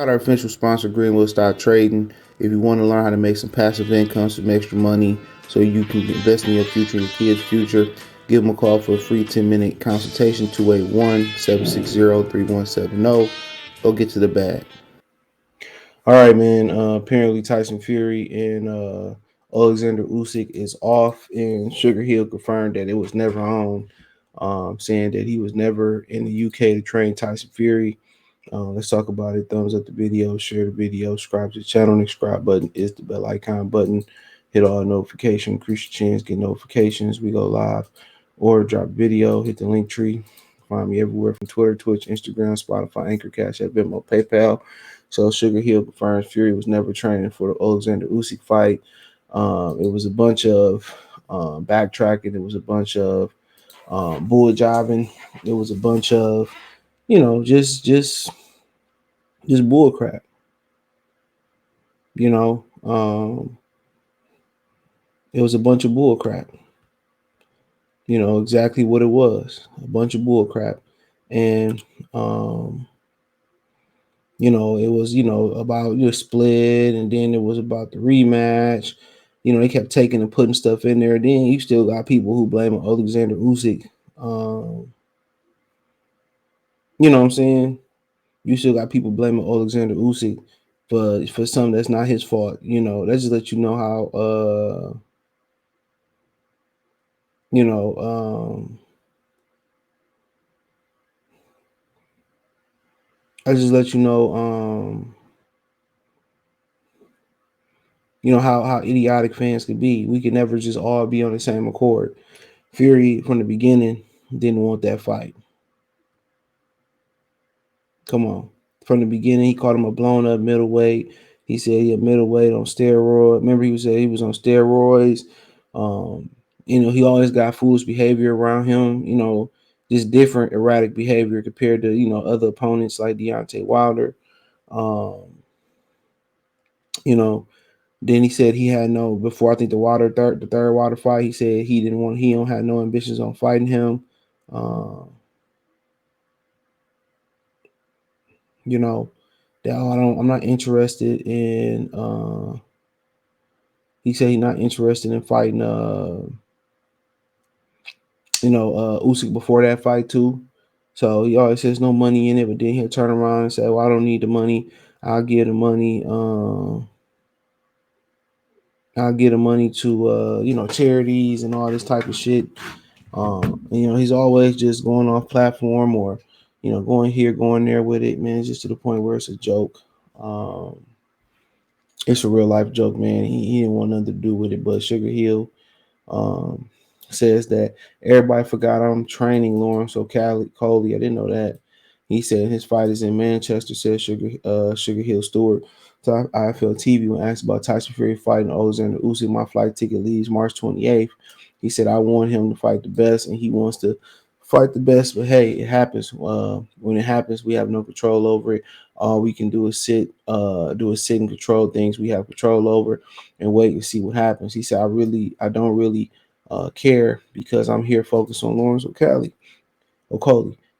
Our official sponsor, Greenwood Stock Trading. If you want to learn how to make some passive income, some extra money, so you can invest in your future and your kids' future, give them a call for a free 10-minute consultation, 281-760-3170. Go get to the bag. All right, man. Apparently, Tyson Fury and Oleksandr Usyk is off, and Sugar Hill confirmed that it was never on, saying that he was never in the UK to train Tyson Fury. Let's talk about it. Thumbs up the video, share the video, subscribe to the channel. The subscribe button is the bell icon button. Hit all notifications, increase your chance, get notifications. We go live or drop video. Hit the link tree. Find me everywhere from Twitter, Twitch, Instagram, Spotify, Anchor, Cash App, Venmo, PayPal. So Sugar Hill confirms Fury was never training for the Oleksandr Usyk fight. It was a bunch of backtracking. It was a bunch of bull jobbing. It was a bunch of just bull crap. You know, it was a bunch of bull crap. You know exactly what it was, a bunch of bull crap, and it was about your split, and then it was about the rematch. They kept taking and putting stuff in there. Then you still got people who blame Oleksandr Usyk. You know what I'm saying? You still got people blaming Oleksandr Usyk for something that's not his fault. That just let you know how you know I just let you know how idiotic fans could be. We could never just all be on the same accord. Fury from the beginning didn't want that fight. Come on. From the beginning, he called him a blown up middleweight. He said he a middleweight on steroid. Remember, he said he was on steroids. He always got foolish behavior around him. Just different erratic behavior compared to other opponents like Deontay Wilder. Um, you know, Then he said he had no before. I think the third Wilder fight. He said he don't have no ambitions on fighting him. Uh, you know that I'm not interested in. He said he's not interested in fighting. Usyk before that fight too. So he always says no money in it, but then he'll turn around and say, "Well, I don't need the money. I'll give the money. I'll give the money to charities and all this type of shit." He's always just going off platform or going here, going there with it, man. Just to the point where it's a joke. It's a real life joke, man. He didn't want nothing to do with it, but Sugar Hill um, says that everybody forgot I'm training Lawrence Coley. I didn't know that. He said his fight is in Manchester, said Sugar Hill Stewart to IFL TV when asked about Tyson Fury fighting Oleksandr Usyk. My flight ticket leaves March 28th. He said, I want him to fight the best, and he wants to fight the best. But hey, it happens. When it happens, we have no control over it. All we can do is sit and control things we have control over and wait and see what happens. He said, I don't really care because I'm here focused on Lawrence O'Coley.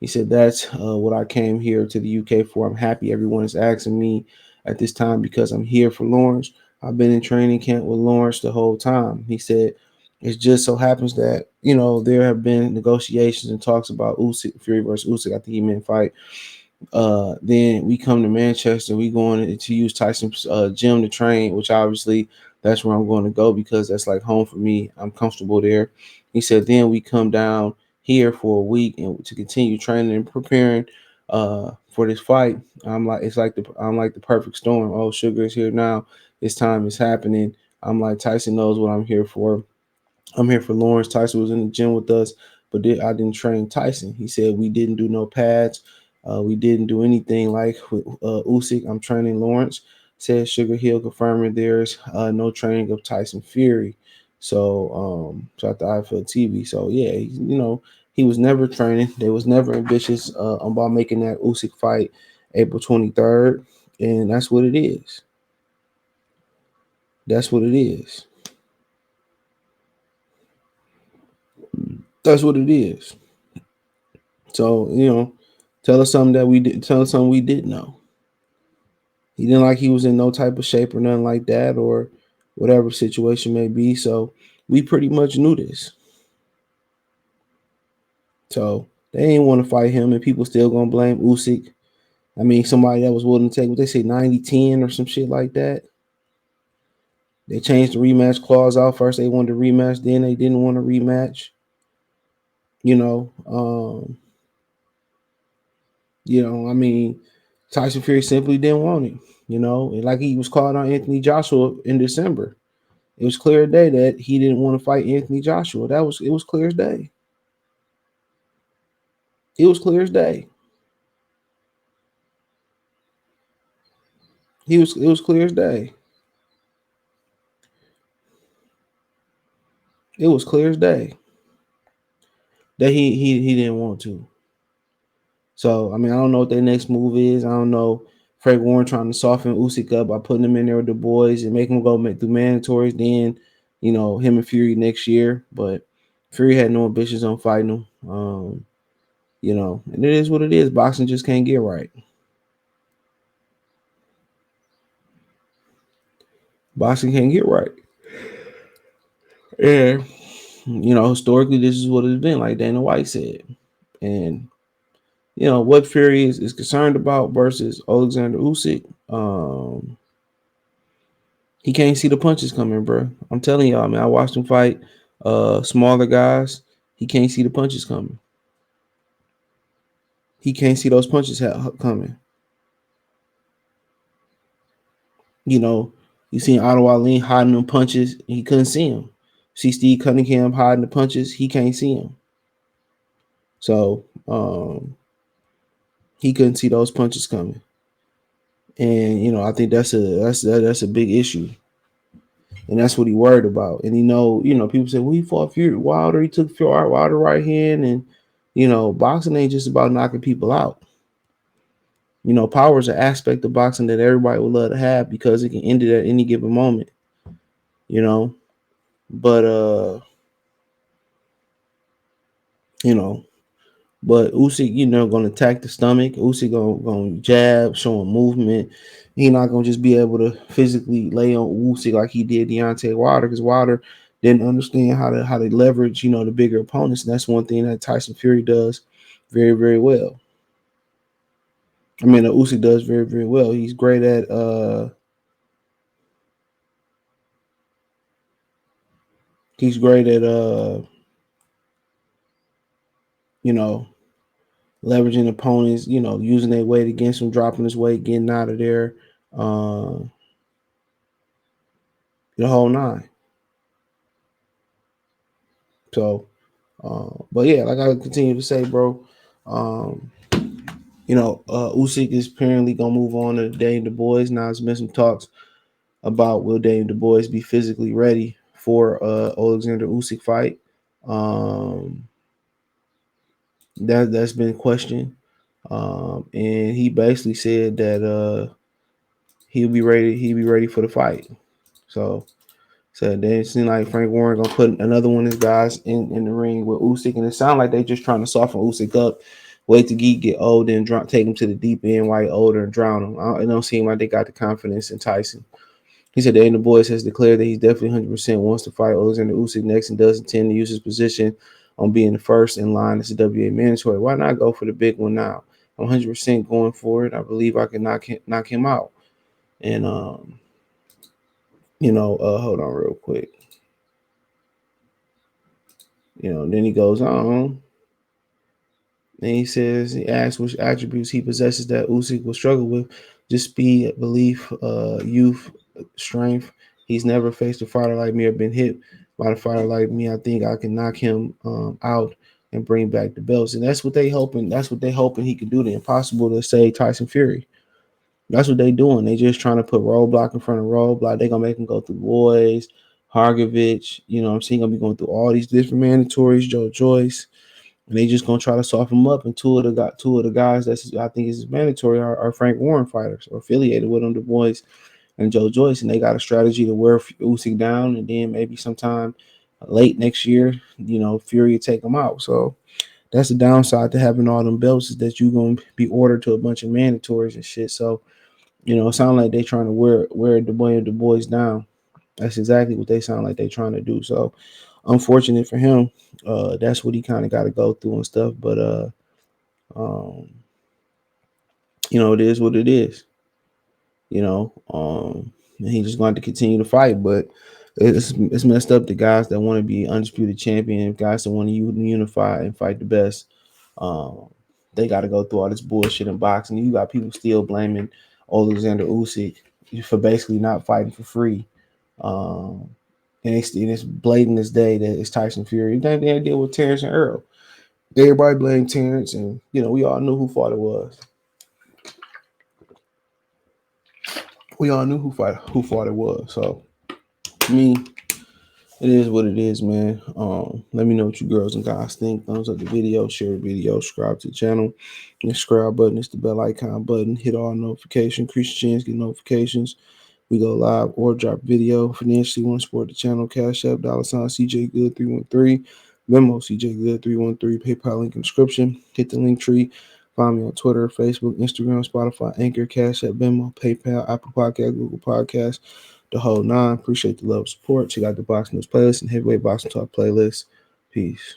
He said, that's what I came here to the UK for. I'm happy everyone is asking me at this time because I'm here for Lawrence. I've been in training camp with Lawrence the whole time. He said, it just so happens that, there have been negotiations and talks about Usyk, Fury versus Usyk. I think he meant fight. Then we come to Manchester. We going to use Tyson's gym to train, which obviously that's where I'm going to go because that's like home for me. I'm comfortable there. He said, then we come down here for a week and to continue training and preparing for this fight. I'm like the perfect storm. Oh, Sugar is here now. This time is happening. I'm like, Tyson knows what I'm here for. I'm here for Lawrence. Tyson was in the gym with us, but I didn't train Tyson. He said we didn't do no pads. We didn't do anything like with Usyk. I'm training Lawrence. Said Sugar Hill confirming there's no training of Tyson Fury. So at the IFL TV. So yeah, he was never training. They was never ambitious about making that Usyk fight April 23rd, and that's what it is. That's what it is. That's what it is. So tell us something that we did. Tell us something we didn't know. He didn't like he was in no type of shape or nothing like that, or whatever situation may be. So we pretty much knew this. So they didn't want to fight him, and people still gonna blame Usyk. I mean, somebody that was willing to take what they say 90-10 or some shit like that. They changed the rematch clause out. First they wanted to rematch, then they didn't want to rematch. You know, I mean, Tyson Fury simply didn't want it. And like he was called on Anthony Joshua in December. It was clear as day that he didn't want to fight Anthony Joshua. It was clear as day. It was clear as day. It was clear as day. It was clear as day that he didn't want to. So I mean, I don't know what their next move is. I don't know. Frank Warren trying to soften Usyk up by putting him in there with the boys and make him go through mandatories. Then, him and Fury next year. But Fury had no ambitions on fighting him. And it is what it is. Boxing just can't get right. Boxing can't get right. And historically, this is what it's been, like Dana White said. And what Fury is concerned about versus Oleksandr Usyk. He can't see the punches coming, bro. I'm telling y'all, man. I watched him fight smaller guys. He can't see the punches coming. He can't see those punches coming. You seen Ottawa Lean hiding them punches. He couldn't see them. See Steve Cunningham hiding the punches. He can't see them. So he couldn't see those punches coming. And I think that's a big issue. And that's what he worried about. And people say, well, he fought Fury Wilder. He took Wilder right hand. And boxing ain't just about knocking people out. Power is an aspect of boxing that everybody would love to have because it can end it at any given moment. But you know, but Usyk, gonna attack the stomach. Usyk gonna jab, showing movement. He not gonna just be able to physically lay on Usyk like he did Deontay Wilder, because Wilder didn't understand how to leverage, the bigger opponents. And that's one thing that Tyson Fury does very, very well. I mean, Usyk does very, very well. He's great at he's great at you know, leveraging opponents, using their weight against him, dropping his weight, getting out of there, uh, the whole nine. So, but yeah, like I continue to say, bro, Usyk is apparently gonna move on to Daniel Du Bois. Now there's been some talks about will Daniel Du Bois be physically ready for Oleksandr Usyk fight. That's been questioned. And he basically said that he'll be ready. He'll be ready for the fight. So then it seemed like Frank Warren gonna put another one of his guys in the ring with Usyk, and it sounded like they just trying to soften Usyk up, wait to get old and take him to the deep end while he's older and drown him. It don't seem like they got the confidence in Tyson. He said the Boys has declared that he's definitely 100% wants to fight Oleksandr Usyk next and does intend to use his position on being the first in line as a WA mandatory. Why not go for the big one now? I'm 100% going for it. I believe I can knock him out. And hold on real quick. Then he goes on. And he asks which attributes he possesses that Usyk will struggle with. Just speed, belief, youth, strength. He's never faced a fighter like me or been hit by a fighter like me. I think I can knock him out and bring back the belts. And that's what they hoping. That's what they hoping he can do. The impossible to say Tyson Fury. That's what they doing. They just trying to put roadblock in front of roadblock. They gonna make him go through Boys, Hargovich. I'm seeing gonna be going through all these different mandatories. Joe Joyce. And they just gonna try to soften him up. And two of the guys that's I think is mandatory are Frank Warren fighters or affiliated with them, Du Bois and Joe Joyce. And they got a strategy to wear Usyk down, and then maybe sometime late next year, Fury take them out. So that's the downside to having all them belts, is that you're gonna be ordered to a bunch of mandatories and shit. So It sounds like they trying to wear the boys down. That's exactly what they sound like they trying to do. So unfortunate for him. That's what he kind of got to go through and stuff. But um, it is what it is. And he just going to continue to fight. But it's messed up. The guys that want to be undisputed champion, guys that want to unify and fight the best, um, they got to go through all this bullshit in boxing. You got people still blaming Oleksandr Usyk for basically not fighting for free. Um, and it's blatant as day that it's Tyson Fury. Then they deal with Terrence and Earl. Everybody blamed Terrence, and we all knew who fought it was. We all knew who fought it was. So to me, it is what it is, man. Let me know what you girls and guys think. Thumbs up the video, share the video, subscribe to the channel. And the subscribe button is the bell icon button. Hit all notifications, increase your chance, get notifications. We go live or drop video. Financially want to support the channel. Cash App, $ CJ Good 313. Venmo CJ Good 313. PayPal link in the description. Hit the link tree. Find me on Twitter, Facebook, Instagram, Spotify, Anchor, Cash App, Venmo, PayPal, Apple Podcast, Google Podcast, the whole nine. Appreciate the love support. Check out the Boxing News playlist and Heavyweight Boxing Talk playlist. Peace.